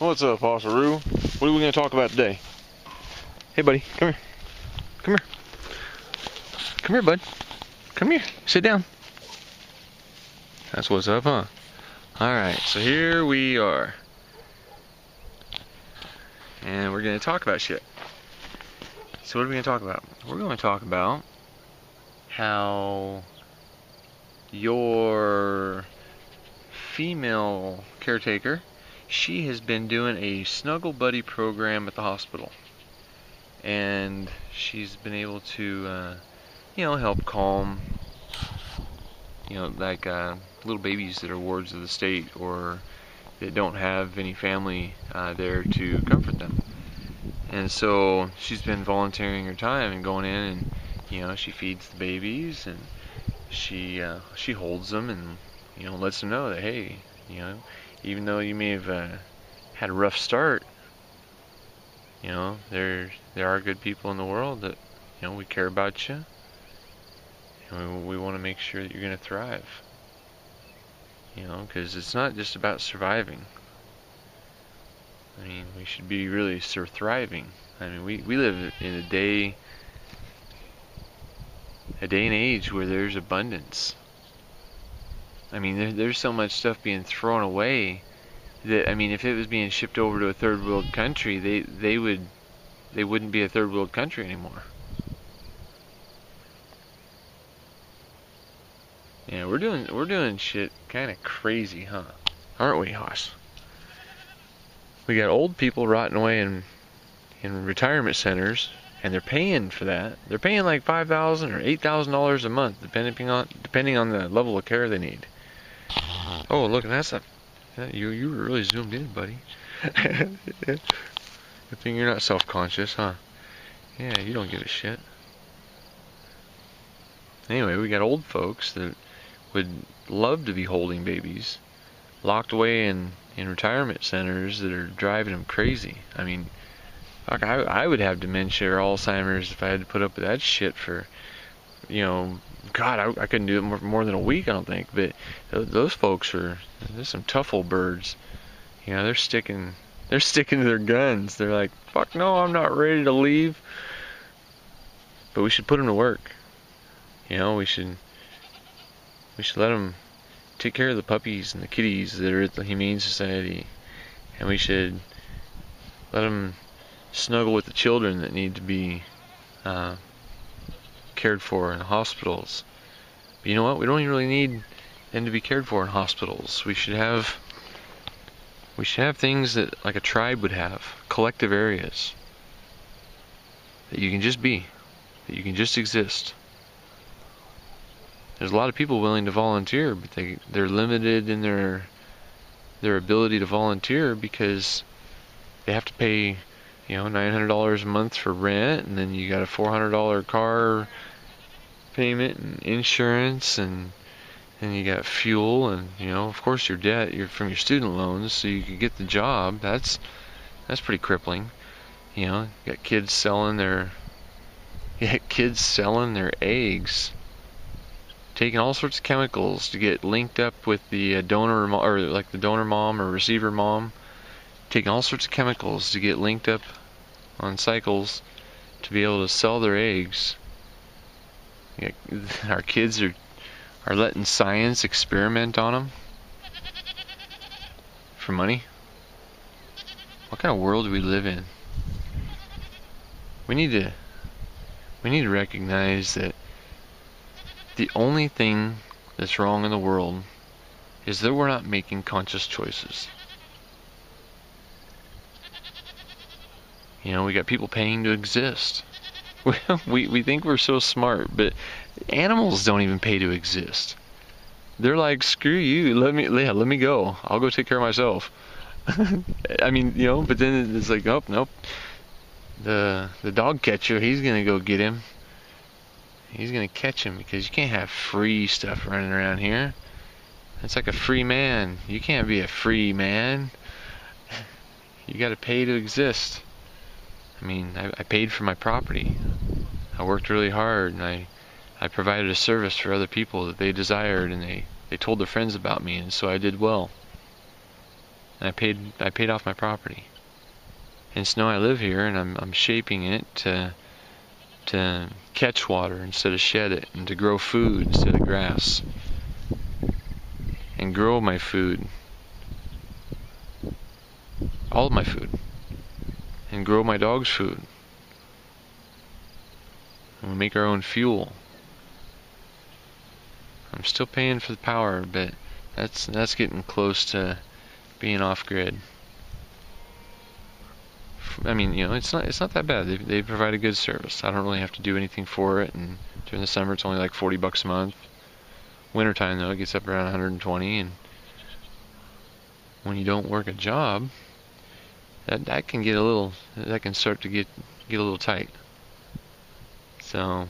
What's up, Osaroo? What are we going to talk about today? Hey, buddy, come here. Come here. Come here, bud. Come here. Sit down. That's what's up, huh? Alright, so here we are. And we're going to talk about shit. So what are we going to talk about? We're going to talk about how your female caretaker, she has been doing a Snuggle Buddy program at the hospital. And she's been able to, help calm, like little babies that are wards of the state or that don't have any family there to comfort them. And so she's been volunteering her time and going in and, she feeds the babies and she holds them and, lets them know that, hey, even though you may have had a rough start, there are good people in the world that, we care about you. And we want to make sure that you're going to thrive. Because it's not just about surviving. I mean, we should be really thriving. I mean, we live in a day and age where there's abundance. I mean, there's so much stuff being thrown away that, I mean, if it was being shipped over to a third world country, they wouldn't be a third world country anymore. Yeah, we're doing shit kind of crazy, huh? Aren't we, Hoss? We got old people rotting away in retirement centers, and they're paying for that. They're paying like $5,000 or $8,000 a month, depending on the level of care they need. Oh, look, you were really zoomed in, buddy. Good thing you're not self-conscious, huh? Yeah, you don't give a shit. Anyway, we got old folks that would love to be holding babies, locked away in retirement centers that are driving them crazy. I mean, fuck, I would have dementia or Alzheimer's if I had to put up with that shit for, God, I couldn't do it more than a week, I don't think. But those folks they're some tough old birds. They're sticking to their guns. They're like, fuck no, I'm not ready to leave. But we should put them to work. We should let them take care of the puppies and the kitties that are at the Humane Society, and we should let them snuggle with the children that need to be cared for in hospitals. But you know what? We don't even really need them to be cared for in hospitals. We should have things that like a tribe would have, collective areas that you can just be, that you can just exist. There's a lot of people willing to volunteer, but they're limited in their ability to volunteer because they have to pay, $900 a month for rent, and then you got a $400 car payment and insurance, and then you got fuel, and of course your debt, you're from your student loans, so you could get the job. That's pretty crippling. You got kids selling their eggs, taking all sorts of chemicals to get linked up with the donor or like the donor mom or receiver mom, taking all sorts of chemicals to get linked up on cycles to be able to sell their eggs. Our kids are letting science experiment on them for money. What kind of world do we live in? We need to recognize that the only thing that's wrong in the world is that we're not making conscious choices. We got people paying to exist. We think we're so smart, but animals don't even pay to exist. They're like, screw you, let me go. I'll go take care of myself. I mean, but then it's like, oh, nope. The dog catcher, he's gonna go get him. He's gonna catch him because you can't have free stuff running around here. That's like a free man. You can't be a free man. You gotta pay to exist. I mean, I paid for my property. I worked really hard, and I provided a service for other people that they desired, and they told their friends about me, and so I did well. And I paid off my property. And so now I live here, and I'm shaping it to catch water instead of shed it, and to grow food instead of grass, and grow my food, all of my food, and grow my dog's food. And we make our own fuel. I'm still paying for the power, but that's getting close to being off grid. I mean, it's not that bad. They provide a good service. I don't really have to do anything for it, and during the summer it's only like $40 a month. Wintertime though, it gets up around 120, and when you don't work a job, that can start to get a little tight. So,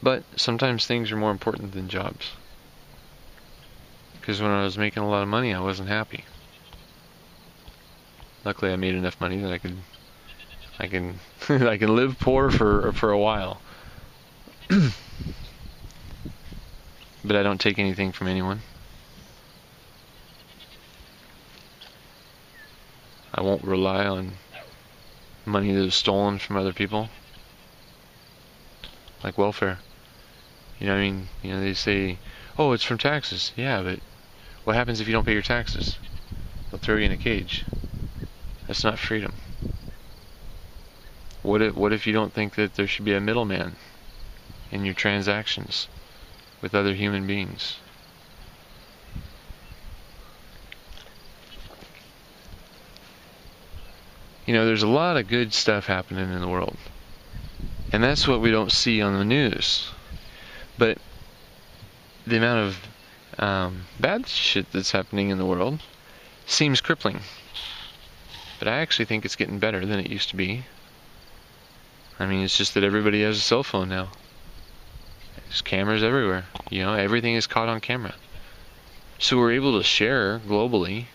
but sometimes things are more important than jobs. Because when I was making a lot of money, I wasn't happy. Luckily, I made enough money that I can I can live poor for a while. But I don't take anything from anyone. I won't rely on money that is stolen from other people, like welfare. They say, "Oh, it's from taxes." Yeah, but what happens if you don't pay your taxes? They'll throw you in a cage. That's not freedom. What if you don't think that there should be a middleman in your transactions with other human beings? There's a lot of good stuff happening in the world, and that's what we don't see on the news. But the amount of bad shit that's happening in the world seems crippling. But I actually think it's getting better than it used to be. I mean, it's just that everybody has a cell phone now. There's cameras everywhere. Everything is caught on camera. So we're able to share globally.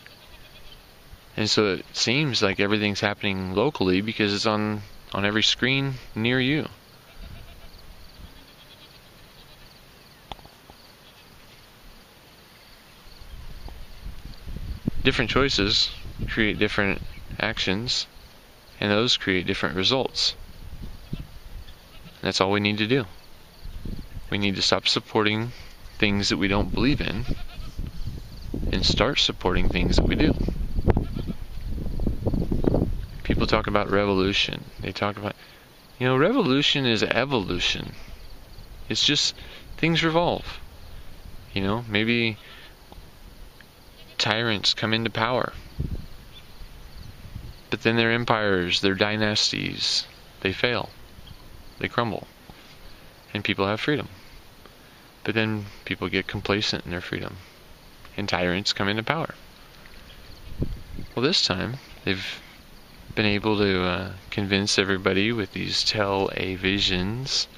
And so it seems like everything's happening locally because it's on every screen near you. Different choices create different actions, and those create different results. That's all we need to do. We need to stop supporting things that we don't believe in and start supporting things that we do. People talk about revolution. They talk about, revolution is evolution. It's just things revolve. Maybe tyrants come into power, but then their empires, their dynasties, they fail. They crumble. And people have freedom. But then people get complacent in their freedom. And tyrants come into power. Well, this time, they've been able to convince everybody with these tell-a-visions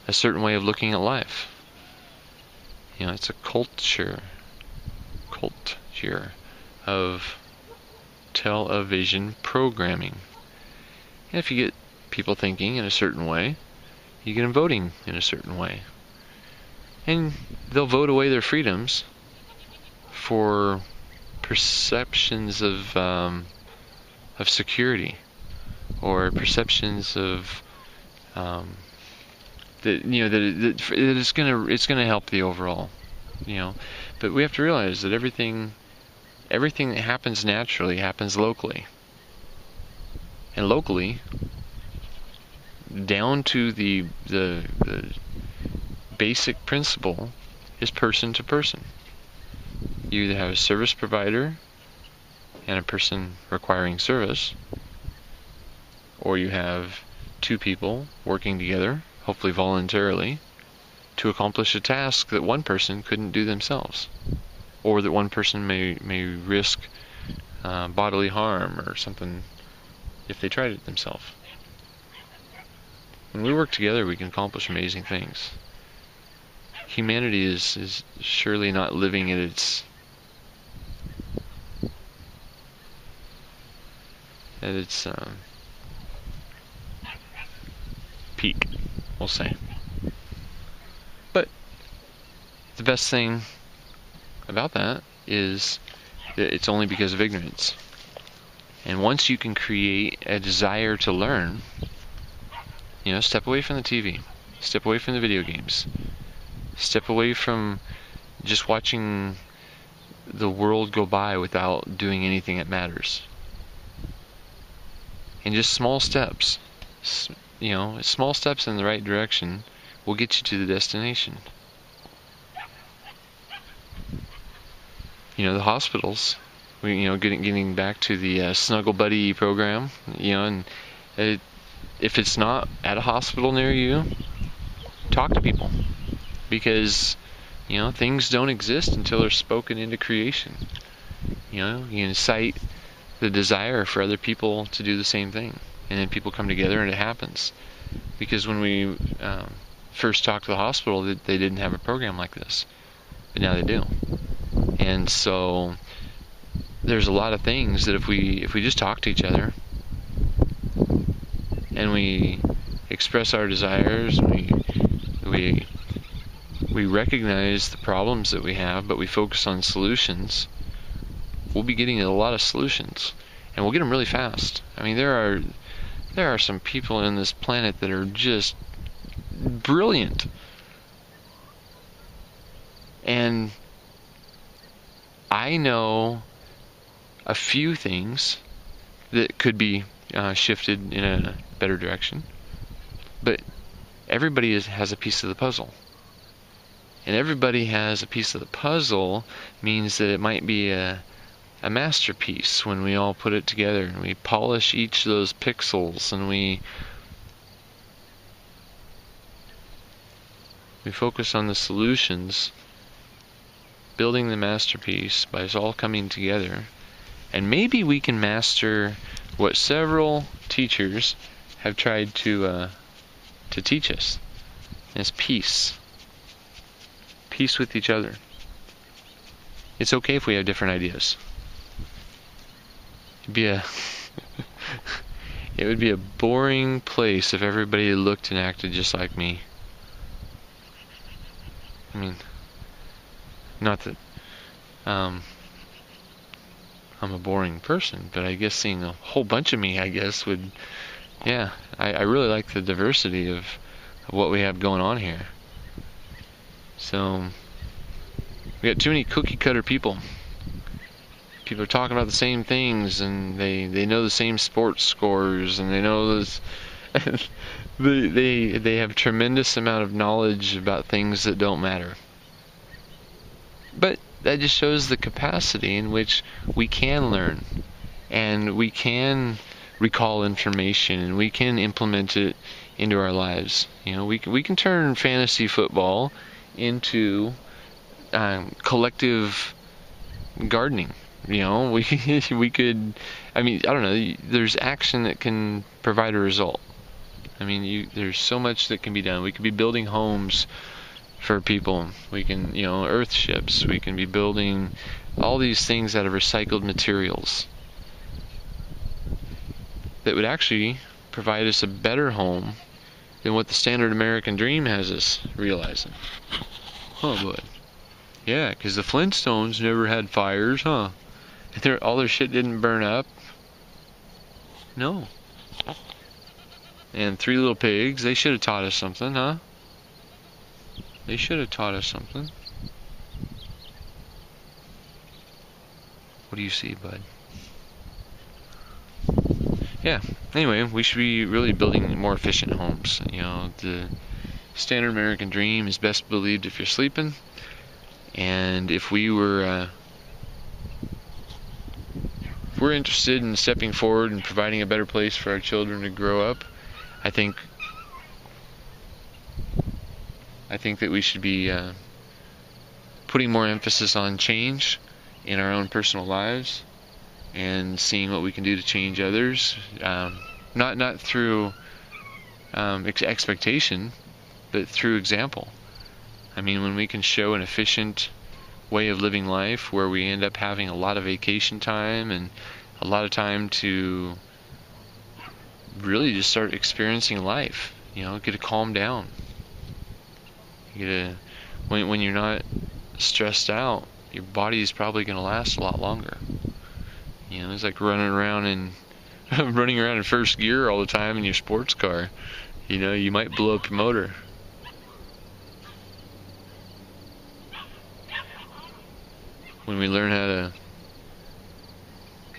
a certain way of looking at life. It's a culture of television programming. And if you get people thinking in a certain way, you get them voting in a certain way. And they'll vote away their freedoms for perceptions of security, or perceptions of that it's gonna help the overall. But we have to realize that everything that happens naturally happens locally. And locally, down to the basic principle, is person to person. You either have a service provider and a person requiring service, or you have two people working together, hopefully voluntarily, to accomplish a task that one person couldn't do themselves, or that one person may risk bodily harm or something if they tried it themselves. When we work together, we can accomplish amazing things. Humanity is surely not living at its peak, we'll say. But the best thing about that is it's only because of ignorance. And once you can create a desire to learn, step away from the TV, step away from the video games, step away from just watching the world go by without doing anything that matters. And just small steps, small steps in the right direction will get you to the destination. The hospitals, getting back to the Snuggle Buddy program, and if it's not at a hospital near you, talk to people, because things don't exist until they're spoken into creation. You incite the desire for other people to do the same thing, and then people come together and it happens. Because when we first talked to the hospital, they didn't have a program like this, but now they do. And so there's a lot of things that if we just talk to each other and we express our desires, we recognize the problems that we have, but we focus on solutions, we'll be getting a lot of solutions, and we'll get them really fast. I mean, there are some people in this planet that are just brilliant, and I know a few things that could be shifted in a better direction, but everybody has a piece of the puzzle. And everybody has a piece of the puzzle means that it might be a masterpiece when we all put it together and we polish each of those pixels and we focus on the solutions, building the masterpiece by us all coming together. And maybe we can master what several teachers have tried to teach us. And it's peace. Peace with each other. It's okay if we have different ideas. It would be a boring place if everybody looked and acted just like me. I mean, not that I'm a boring person, but I guess seeing a whole bunch of me, would, I really like the diversity of what we have going on here. So, we got too many cookie cutter people. People are talking about the same things, and they know the same sports scores, and they know this. they have tremendous amount of knowledge about things that don't matter. But that just shows the capacity in which we can learn, and we can recall information, and we can implement it into our lives. We can turn fantasy football into collective gardening. We could. I mean, I don't know. There's action that can provide a result. I mean, there's so much that can be done. We could be building homes for people. We can, earth ships. We can be building all these things out of recycled materials that would actually provide us a better home than what the standard American dream has us realizing. Oh boy. Yeah, because the Flintstones never had fires, huh? All their shit didn't burn up. No. And Three Little Pigs, they should have taught us something, huh? They should have taught us something. What do you see, bud? Yeah, anyway, we should be really building more efficient homes. The standard American dream is best believed if you're sleeping. And if we're interested in stepping forward and providing a better place for our children to grow up, I think that we should be putting more emphasis on change in our own personal lives and seeing what we can do to change others, not through expectation, but through example. I mean, when we can show an efficient way of living life where we end up having a lot of vacation time and a lot of time to really just start experiencing life, get to calm down. When you're not stressed out, your body is probably going to last a lot longer. You know, it's like running around in first gear all the time in your sports car. You know, you might blow up your motor. When we learn how to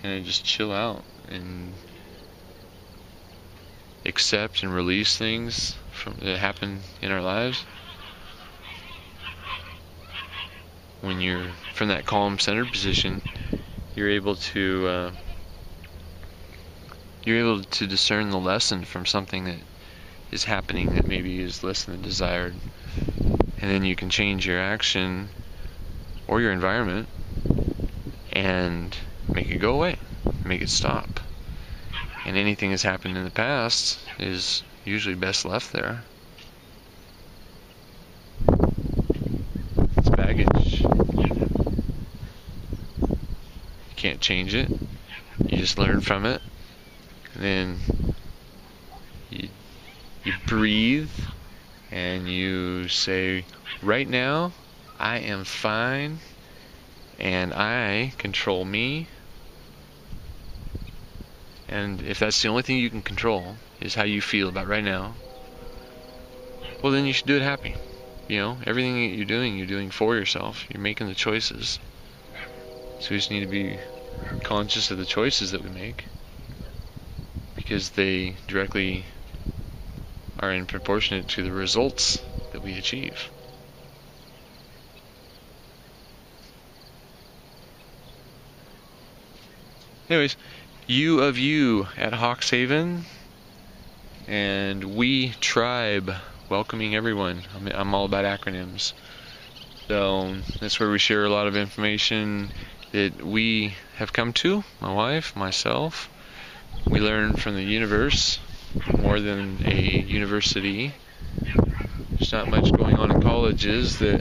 kind of just chill out and accept and release things that happen in our lives, when you're from that calm, centered position, you're able to discern the lesson from something that is happening that maybe is less than desired, and then you can change your action or your environment and make it go away, make it stop. And anything that's happened in the past is usually best left there. It's baggage. You can't change it. You just learn from it. And then you breathe and you say, right now, I am fine and I control me. And if that's the only thing you can control is how you feel about right now, well, then you should do it happy. You know, everything that you're doing for yourself. You're making the choices. So we just need to be conscious of the choices that we make, because they directly are in proportionate to the results that we achieve. Anyways, you of you at Hawkshaven and we tribe, welcoming everyone. I'm all about acronyms. So that's where we share a lot of information that we have come to, my wife, myself. We learn from the universe more than a university. There's not much going on in colleges that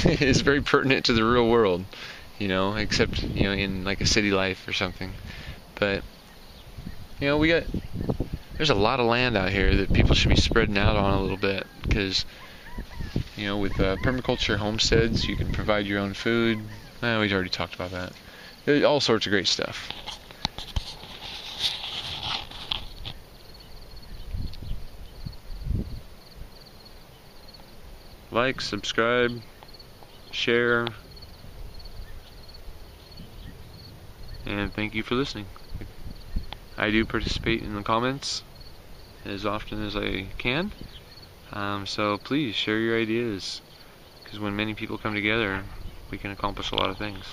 is very pertinent to the real world, you know, except, you know, in like a city life or something. But, you know, there's a lot of land out here that people should be spreading out on a little bit, because, you know, with permaculture homesteads, you can provide your own food. We already talked about that. There's all sorts of great stuff. Like, subscribe, share, and thank you for listening. I do participate in the comments as often as I can, so please share your ideas, because when many people come together, we can accomplish a lot of things.